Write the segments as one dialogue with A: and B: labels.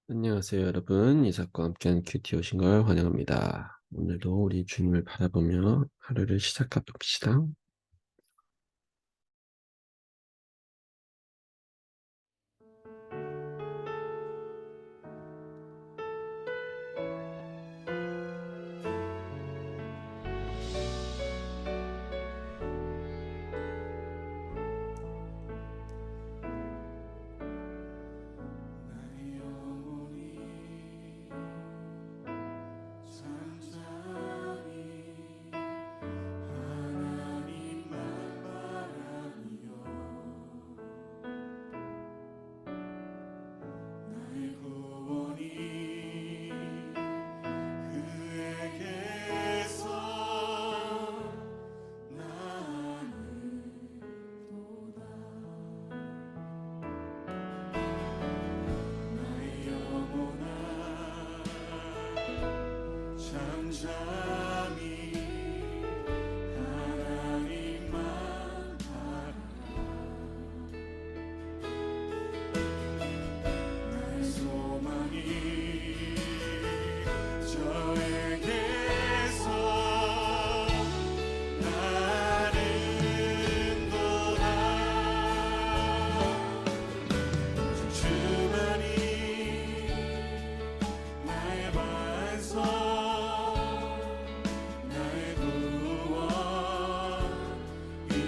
A: 안녕하세요, 여러분. 이삭과 함께한 큐티 오신 걸 환영합니다. 오늘도 우리 주님을 바라보며 하루를 시작해 봅시다.
B: 나의 영혼이 잠잠히 하나님만 바라며 나의 구원이 그에게서 나는도다. 나의 영혼아 잠잠히 하나님만 바라라. 나의 소망이 저에게서 나는도다. 오직 주만이 나의 반석 나의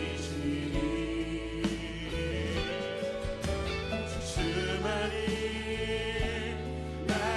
B: 구원이시니 오직 주만이 나의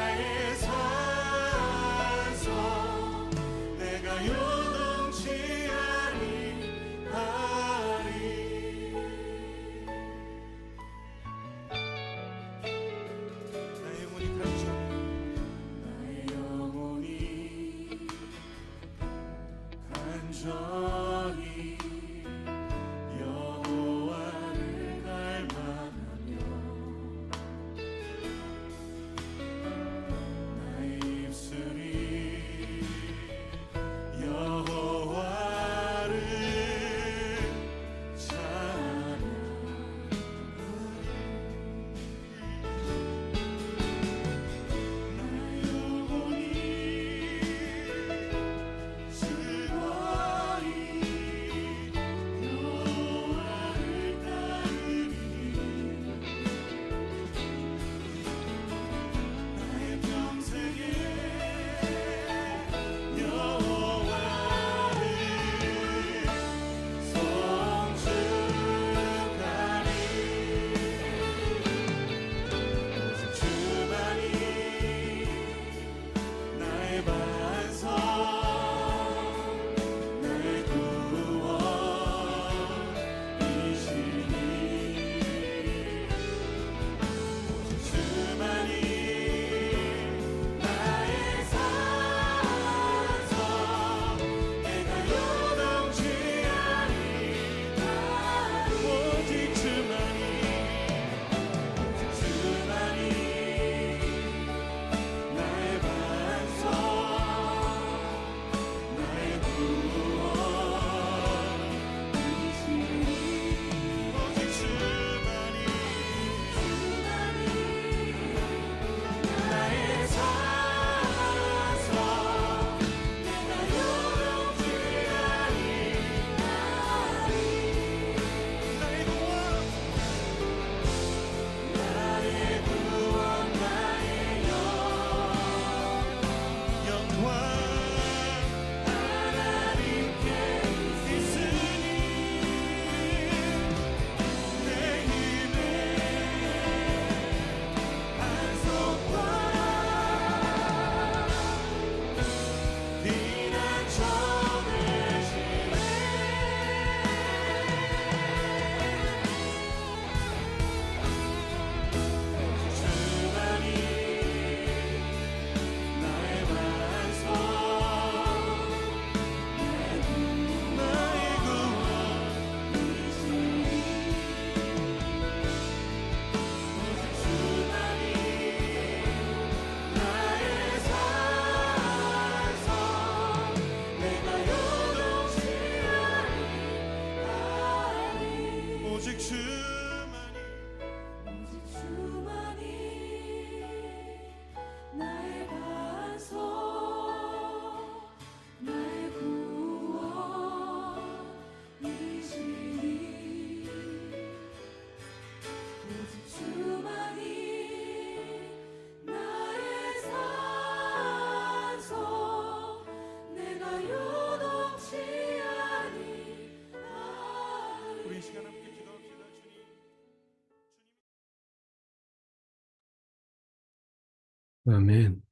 A: 아멘.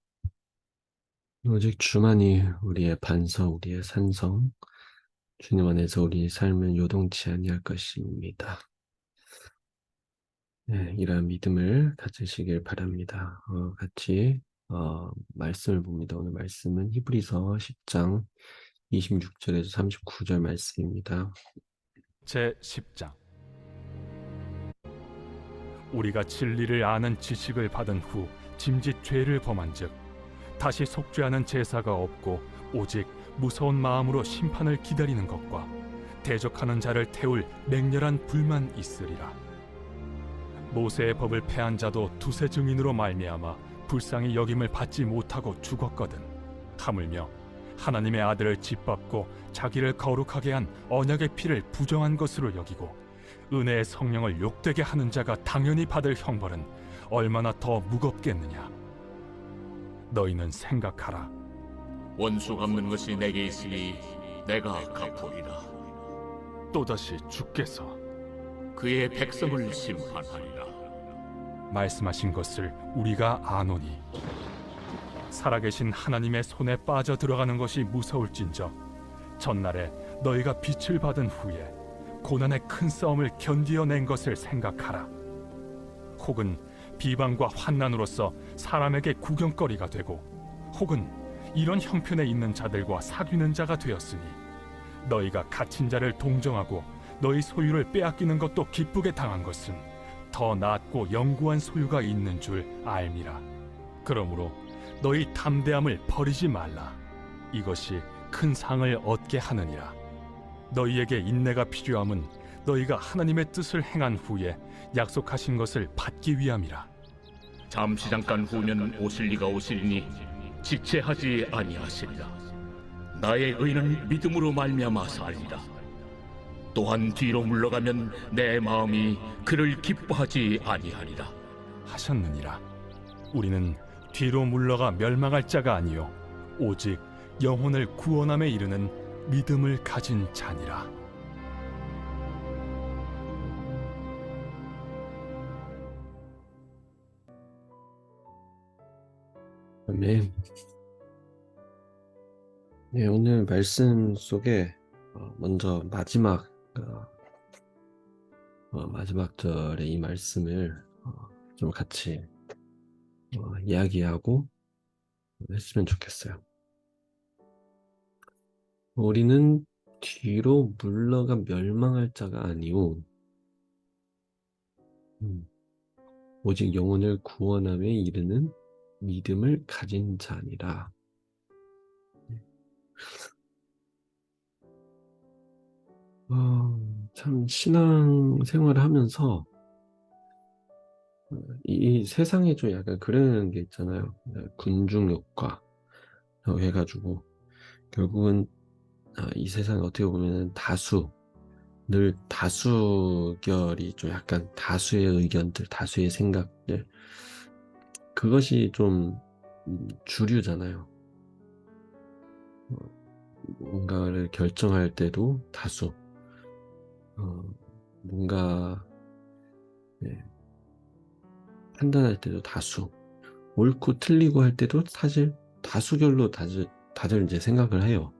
A: 오직 주만이 우리의 반석, 우리의 산성, 주님 안에서 우리 삶은 요동치 아니할 것입니다. 네, 이러한 믿음을 가지시길 바랍니다. 같이 말씀을 봅니다. 오늘 말씀은 히브리서 10장 26절에서 39절 말씀입니다.
C: 제 10장. 우리가 진리를 아는 지식을 받은 후 짐짓 죄를 범한즉 다시 속죄하는 제사가 없고 오직 무서운 마음으로 심판을 기다리는 것과 대적하는 자를 태울 맹렬한 불만 있으리라. 모세의 법을 패한 자도 두세 증인으로 말미암아 불쌍히 여김을 받지 못하고 죽었거든. 하물며 하나님의 아들을 짓밟고 자기를 거룩하게 한 언약의 피를 부정한 것으로 여기고 은혜의 성령을 욕되게 하는 자가 당연히 받을 형벌은 얼마나 더 무겁겠느냐. 너희는 생각하라.
D: 원수 갚는 것이 내게 있으니 내가 갚으리라.
C: 또다시 주께서
D: 그의 백성을 심판하리라.
C: 말씀하신 것을 우리가 아노니 살아계신 하나님의 손에 빠져 들어가는 것이 무서울진저 전날에 너희가 빛을 받은 후에 고난의 큰 싸움을 견디어낸 것을 생각하라. 혹은 비방과 환난으로서 사람에게 구경거리가 되고 혹은 이런 형편에 있는 자들과 사귀는 자가 되었으니 너희가 갇힌 자를 동정하고 너희 소유를 빼앗기는 것도 기쁘게 당한 것은 더 낫고 영구한 소유가 있는 줄 알미라. 그러므로 너희 담대함을 버리지 말라. 이것이 큰 상을 얻게 하느니라. 너희에게 인내가 필요함은 너희가 하나님의 뜻을 행한 후에 약속하신 것을 받기 위함이라.
D: 잠시 잠깐 후면 오실 이가 오시리니 지체하지 아니하시리라. 나의 의는 믿음으로 말미암아 살리라. 또한 뒤로 물러가면 내 마음이 그를 기뻐하지 아니하리라
C: 하셨느니라. 우리는 뒤로 물러가 멸망할 자가 아니요 오직 영혼을 구원함에 이르는 믿음을 가진 자니라.
A: 아멘. 네, 오늘 말씀 속에 먼저 마지막 절의 이 말씀을 좀 같이 이야기하고 했으면 좋겠어요. 우리는 뒤로 물러가 멸망할 자가 아니오 오직 영혼을 구원함에 이르는 믿음을 가진 자니라. 참 신앙 생활을 하면서 이 세상에 좀 약간 그런 게 있잖아요. 군중효과 해가지고 결국은 이 세상에 어떻게 보면 늘 다수결이 좀 약간 다수의 의견들, 다수의 생각들 그것이 좀 주류잖아요. 뭔가를 결정할 때도 다수, 뭔가 판단할 때도 다수, 옳고 틀리고 할 때도 사실 다수결로 다들 이제 생각을 해요.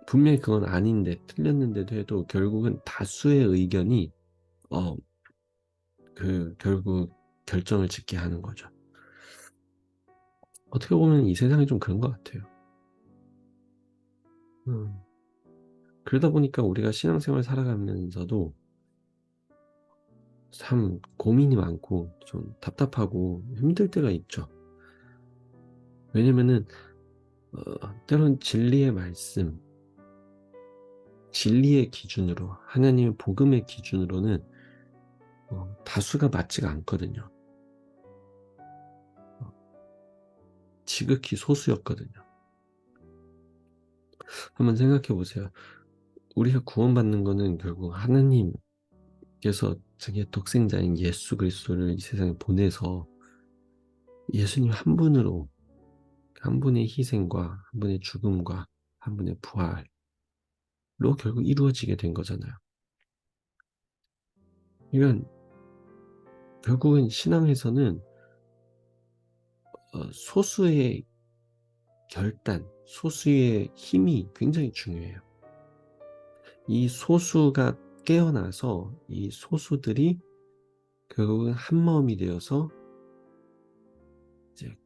A: 분명히 그건 아닌데 틀렸는데도 해도 결국은 다수의 의견이 결국 결정을 짓게 하는 거죠. 어떻게 보면 이 세상이 좀 그런 것 같아요. 그러다 보니까 우리가 신앙생활 살아가면서도 참 고민이 많고 좀 답답하고 힘들 때가 있죠. 왜냐면은 때론 진리의 말씀, 진리의 기준으로, 하나님의 복음의 기준으로는 다수가 맞지가 않거든요. 지극히 소수였거든요. 한번 생각해 보세요. 우리가 구원받는 거는 결국 하나님께서 자기의 독생자인 예수 그리스도를 이 세상에 보내서 예수님 한 분으로 한 분의 희생과 한 분의 죽음과 한 분의 부활로 결국 이루어지게 된 거잖아요. 그러니까 결국은 신앙에서는 소수의 결단, 소수의 힘이 굉장히 중요해요. 이 소수가 깨어나서 이 소수들이 결국은 한마음이 되어서 이제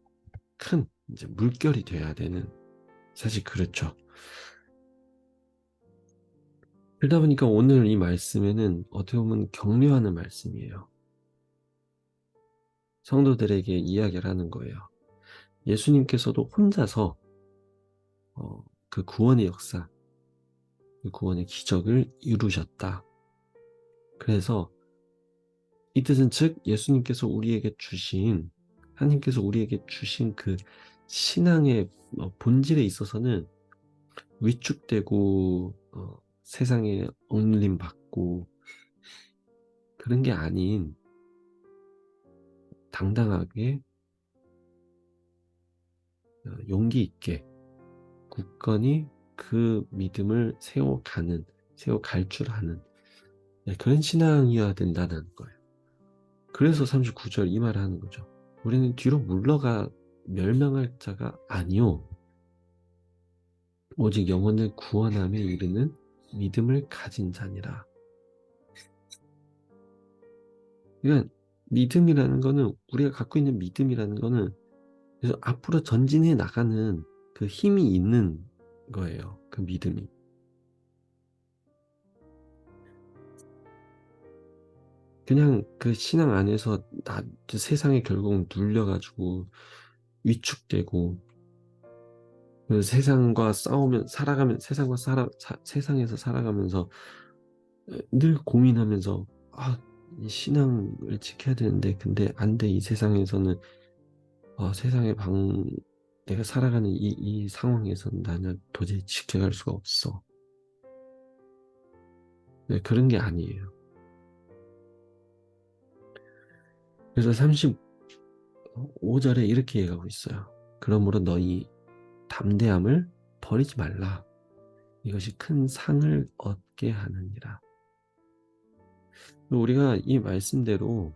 A: 큰 이제 물결이 돼야 되는, 사실 그렇죠. 그러다 보니까 오늘 이 말씀에는 어떻게 보면 격려하는 말씀이에요. 성도들에게 이야기를 하는 거예요. 예수님께서도 혼자서 그 구원의 역사, 그 구원의 기적을 이루셨다. 그래서 이 뜻은 즉 예수님께서 우리에게 주신, 하나님께서 우리에게 주신 그 신앙의 본질에 있어서는 위축되고 세상에 억눌림 받고 그런 게 아닌, 당당하게 용기 있게 굳건히 그 믿음을 세워갈 줄 아는, 그런 신앙이어야 된다는 거예요. 그래서 39절 이 말을 하는 거죠. 우리는 뒤로 물러가 멸망할 자가 아니요 오직 영혼을 구원함에 이르는 믿음을 가진 자니라. 그러니까 믿음이라는 거는, 우리가 갖고 있는 믿음이라는 거는 그래서 앞으로 전진해 나가는 그 힘이 있는 거예요. 그 믿음이. 그냥 그 신앙 안에서 세상에 결국 눌려가지고 위축되고, 세상과 싸우면 세상에서 살아가면서 늘 고민하면서 이 신앙을 지켜야 되는데 근데 안 돼. 이 세상에서는 내가 살아가는 이 상황에서는 나는 도저히 지켜갈 수가 없어. 그런 게 아니에요. 그래서 35절에 이렇게 얘기하고 있어요. 그러므로 너희 담대함을 버리지 말라. 이것이 큰 상을 얻게 하느니라. 우리가 이 말씀대로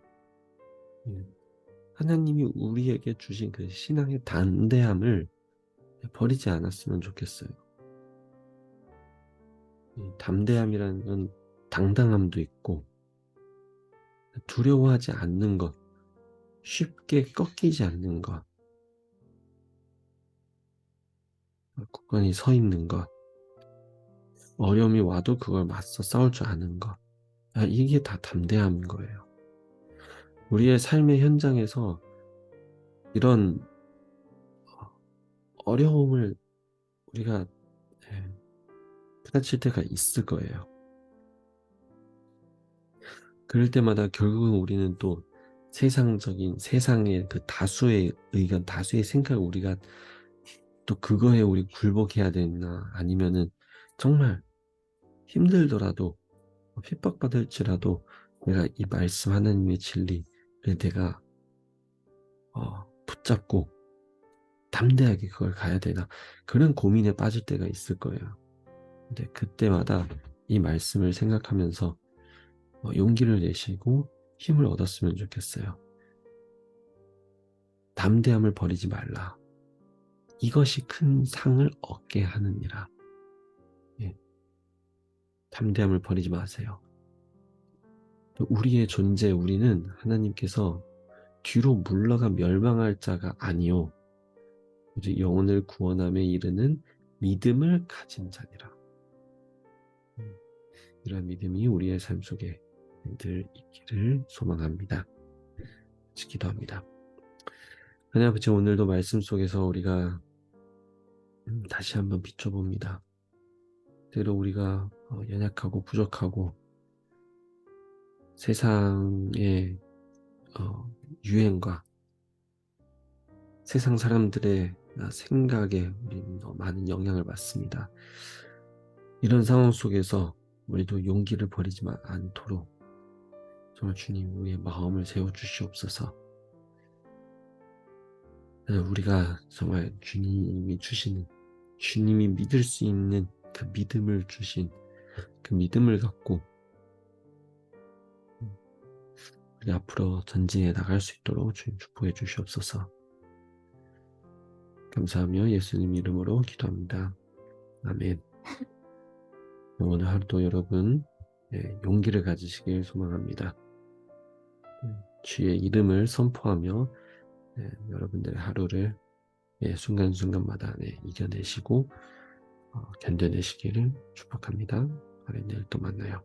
A: 하나님이 우리에게 주신 그 신앙의 담대함을 버리지 않았으면 좋겠어요. 담대함이라는 건 당당함도 있고 두려워하지 않는 것, 쉽게 꺾이지 않는 것, 굳건히 서 있는 것, 어려움이 와도 그걸 맞서 싸울 줄 아는 것, 이게 다 담대함인 거예요. 우리의 삶의 현장에서 이런 어려움을 우리가 부딪힐 때가 있을 거예요. 그럴 때마다 결국은 우리는 또 세상의 그 다수의 의견, 다수의 생각을 우리가 또 그거에 우리 굴복해야 되나, 아니면은 정말 힘들더라도 핍박받을지라도 내가 이 말씀 하나님의 진리를 내가 붙잡고 담대하게 그걸 가야 되나, 그런 고민에 빠질 때가 있을 거예요. 근데 그때마다 이 말씀을 생각하면서 용기를 내시고 힘을 얻었으면 좋겠어요. 담대함을 버리지 말라. 이것이 큰 상을 얻게 하느니라. 담대함을 버리지 마세요. 우리의 존재, 우리는 하나님께서 뒤로 물러가 멸망할 자가 아니요 오직 영혼을 구원함에 이르는 믿음을 가진 자니라. 이러한 믿음이 우리의 삶 속에 늘 있기를 소망합니다. 같이 기도합니다. 하나님 아버지, 오늘도 말씀 속에서 우리가 다시 한번 비춰봅니다. 때로 우리가 연약하고 부족하고 세상의 유행과 세상 사람들의 생각에 우리는 많은 영향을 받습니다. 이런 상황 속에서 우리도 용기를 버리지 않도록 정말 주님, 우리의 마음을 세워주시옵소서. 우리가 정말 주님이 주시는, 주님이 믿을 수 있는 그 믿음을 주신 그 믿음을 갖고 우리 앞으로 전진해 나갈 수 있도록 주님 축복해 주시옵소서. 감사하며 예수님 이름으로 기도합니다. 아멘. 오늘 하루도 여러분 용기를 가지시길 소망합니다. 주의 이름을 선포하며 여러분들의 하루를 순간순간마다 이겨내시고 견뎌내시기를 축복합니다. 내일 또 만나요.